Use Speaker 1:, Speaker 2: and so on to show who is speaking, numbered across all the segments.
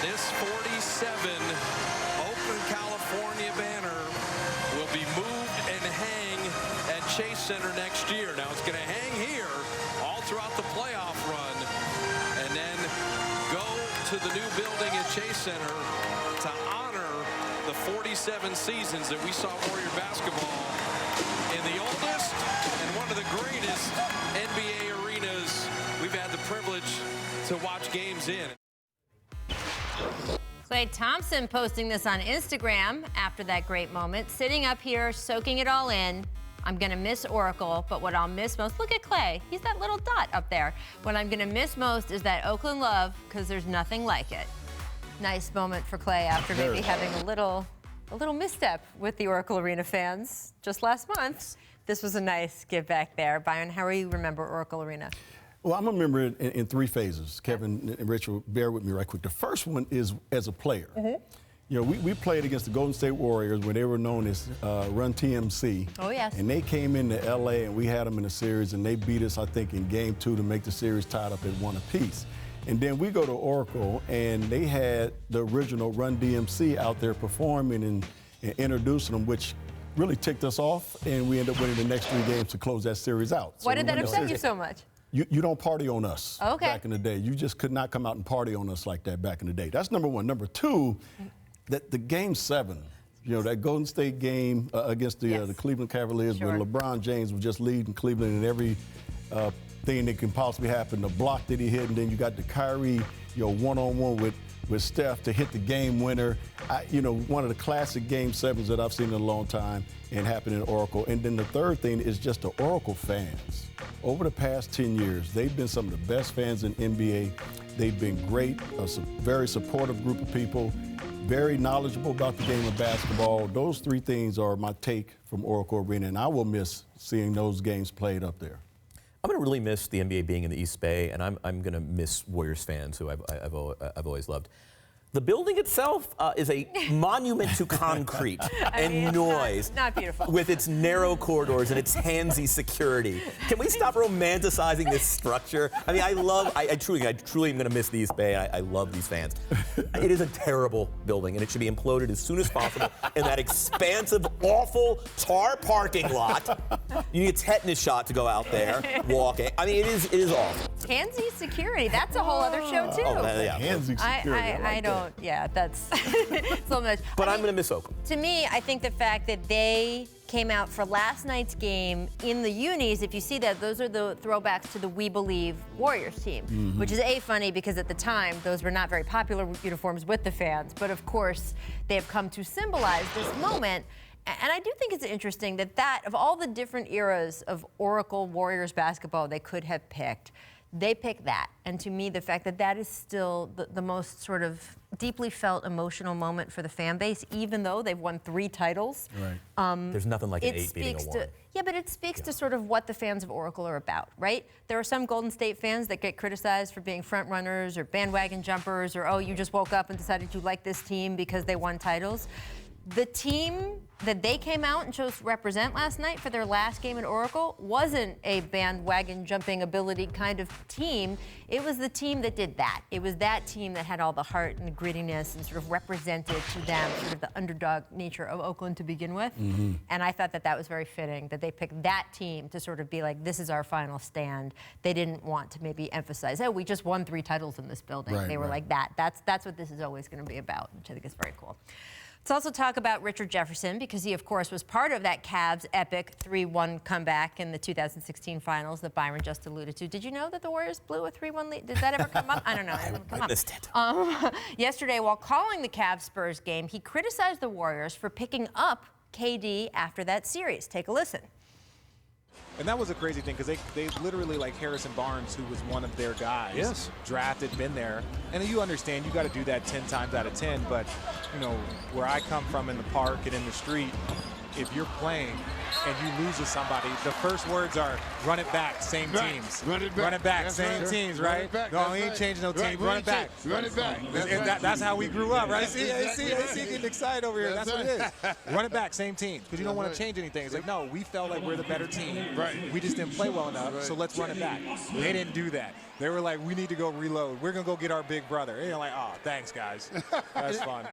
Speaker 1: this 47 Oakland, California banner will be moved and hang at Chase Center next year. Now it's going to hang here all throughout the playoff run, and then go to the new building at Chase Center to honor the 47 seasons that we saw Warrior basketball in the oldest and one of the greatest NBA arenas we've had the privilege to watch games in.
Speaker 2: Klay Thompson posting this on Instagram after that great moment, sitting up here, soaking it all in. I'm going to miss Oracle, but what I'll miss most, look at Klay. He's that little dot up there. What I'm going to miss most is that Oakland love, because there's nothing like it. Nice moment for Klay after maybe having a little misstep with the Oracle Arena fans just last month. This was a nice give back there. Byron, how do you remember Oracle Arena?
Speaker 3: Well, I'm going to remember it in three phases. Kevin and Richard, bear with me right quick. The first one is as a player. You know, we played against the Golden State Warriors when they were known as Run TMC.
Speaker 2: Oh, yes.
Speaker 3: And they came into L.A. and we had them in a series, and they beat us, I think, in Game 2 to make the series tied up at 1 apiece. And then we go to Oracle, and they had the original Run DMC out there performing and introducing them, which really ticked us off, and we ended up winning the next 3 games to close that series out.
Speaker 2: Why did that upset you so much?
Speaker 3: You don't party on us
Speaker 2: back
Speaker 3: in the day. You just could not come out and party on us like that back in the day. That's number one. Number two, that the Game 7, you know, that Golden State game against the Cleveland Cavaliers, where LeBron James was just leading Cleveland in every thing that can possibly happen. The block that he hit, and then you got the Kyrie, you know, one-on-one with Steph to hit the game winner. You know, one of the classic Game 7s that I've seen in a long time and happened in Oracle. And then the third thing is just the Oracle fans. Over the past 10 years, they've been some of the best fans in NBA. They've been great, a very supportive group of people, very knowledgeable about the game of basketball. Those 3 things are my take from Oracle Arena, and I will miss seeing those games played up there.
Speaker 4: I'm going to really miss the NBA being in the East Bay, and I'm going to miss Warriors fans, who I've always loved. The building itself is a monument to concrete and noise.
Speaker 2: Not beautiful.
Speaker 4: With its narrow corridors and its handsy security. Can we stop romanticizing this structure? I mean, I truly am going to miss the East Bay. I love these fans. It is a terrible building, and it should be imploded as soon as possible in that expansive, awful tar parking lot. You need a tetanus shot to go out there walking. I mean, it is awful.
Speaker 2: Handsy security. That's a whole other show, too.
Speaker 4: Oh, yeah.
Speaker 3: Handsy security.
Speaker 2: I don't. Yeah, that's so much.
Speaker 4: But I'm going to miss Oakland.
Speaker 2: To me, I think the fact that they came out for last night's game in the unis, if you see that, those are the throwbacks to the We Believe Warriors team, which is funny because at the time, those were not very popular uniforms with the fans. But of course, they have come to symbolize this moment. And I do think it's interesting that of all the different eras of Oracle Warriors basketball they could have picked, they picked that. And to me, the fact that that is still the most sort of deeply felt emotional moment for the fan base, even though they've won 3 titles.
Speaker 3: Right.
Speaker 4: There's nothing like an 8 beating a 1.
Speaker 2: Yeah, but it speaks to sort of what the fans of Oracle are about, right? There are some Golden State fans that get criticized for being front runners or bandwagon jumpers or, oh, you just woke up and decided you like this team because they won titles. The team that they came out and chose to represent last night for their last game at Oracle wasn't a bandwagon jumping ability kind of team. It was the team that did that. It was that team that had all the heart and the grittiness and sort of represented to them sort of the underdog nature of Oakland to begin with. And I thought that was very fitting, that they picked that team to sort of be like, this is our final stand. They didn't want to maybe emphasize, oh, we just won 3 titles in this building. They were like that. That's what this is always going to be about, which I think is very cool. Let's also talk about Richard Jefferson, because he, of course, was part of that Cavs epic 3-1 comeback in the 2016 finals that Byron just alluded to. Did you know that the Warriors blew a 3-1 lead? Did that ever come up? I don't know.
Speaker 4: I missed it.
Speaker 2: Yesterday, while calling the Cavs-Spurs game, he criticized the Warriors for picking up KD after that series. Take a listen.
Speaker 5: And that was a crazy thing, because they literally, like Harrison Barnes, who was one of their guys, drafted, been there. And you understand, you got to do that 10 times out of 10. But, you know, where I come from in the park and in the street, if you're playing and you lose to somebody, the first words are run it back, same teams.
Speaker 6: Run it back.
Speaker 5: Run it back,
Speaker 6: That's
Speaker 5: same
Speaker 6: right.
Speaker 5: teams,
Speaker 6: Run
Speaker 5: right?
Speaker 6: it back.
Speaker 5: No,
Speaker 6: That's
Speaker 5: we ain't
Speaker 6: right.
Speaker 5: changing no team.
Speaker 6: Right.
Speaker 5: Run it back.
Speaker 6: Run it back.
Speaker 5: That's how we grew up, right? See,
Speaker 6: Exactly.
Speaker 5: getting excited over here. That's what it is. Run it back, same teams, because you don't want to change anything. It's like, no, we felt like we're the better team.
Speaker 6: Right.
Speaker 5: We just didn't play well enough, so let's run it back. They didn't do that. They were like, we need to go reload. We're going to go get our big brother. And you're like, oh, thanks, guys. That's fun.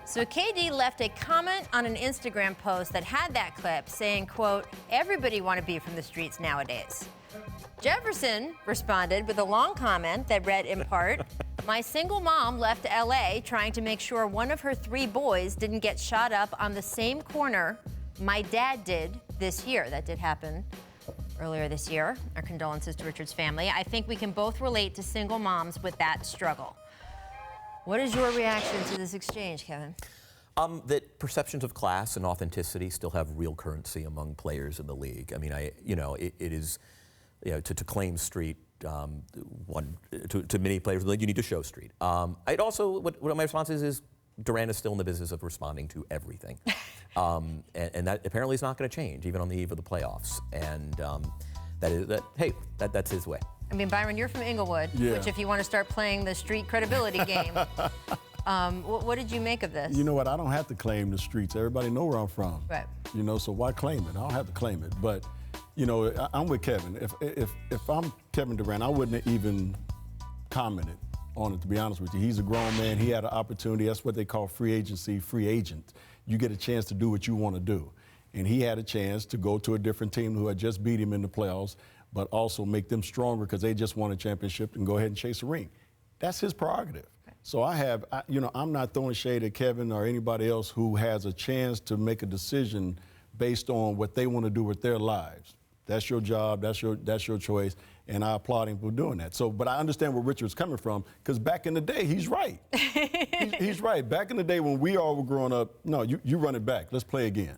Speaker 2: So KD left a comment on an Instagram post that had that clip saying, quote, everybody want to be from the streets nowadays. Jefferson responded with a long comment that read in part, my single mom left LA trying to make sure one of her 3 boys didn't get shot up on the same corner my dad did this year. That did happen earlier this year. Our condolences to Richard's family. I think we can both relate to single moms with that struggle. What is your reaction to this exchange, Kevin?
Speaker 4: That perceptions of class and authenticity still have real currency among players in the league. I mean, it is, to claim street, to many players in the league, you need to show street. I'd also, what my response is Durant is still in the business of responding to everything. And that apparently is not going to change, even on the eve of the playoffs. And that's his way.
Speaker 2: I mean, Byron, you're from Inglewood, which if you want to start playing the street credibility game, what did you make of this?
Speaker 3: You know what? I don't have to claim the streets. Everybody know where I'm from.
Speaker 2: Right.
Speaker 3: So why claim it? I don't have to claim it. But, I'm with Kevin. If I'm Kevin Durant, I wouldn't have even commented on it, to be honest with you. He's a grown man. He had an opportunity. That's what they call free agency, free agent. You get a chance to do what you want to do. And he had a chance to go to a different team who had just beat him in the playoffs, but also make them stronger because they just won a championship and go ahead and chase a ring. That's his prerogative. So I'm not throwing shade at Kevin or anybody else who has a chance to make a decision based on what they want to do with their lives. That's your job, that's your choice, and I applaud him for doing that. But I understand where Richard's coming from, because back in the day, he's right. He's right. Back in the day when we all were growing up, no, you run it back. Let's play again.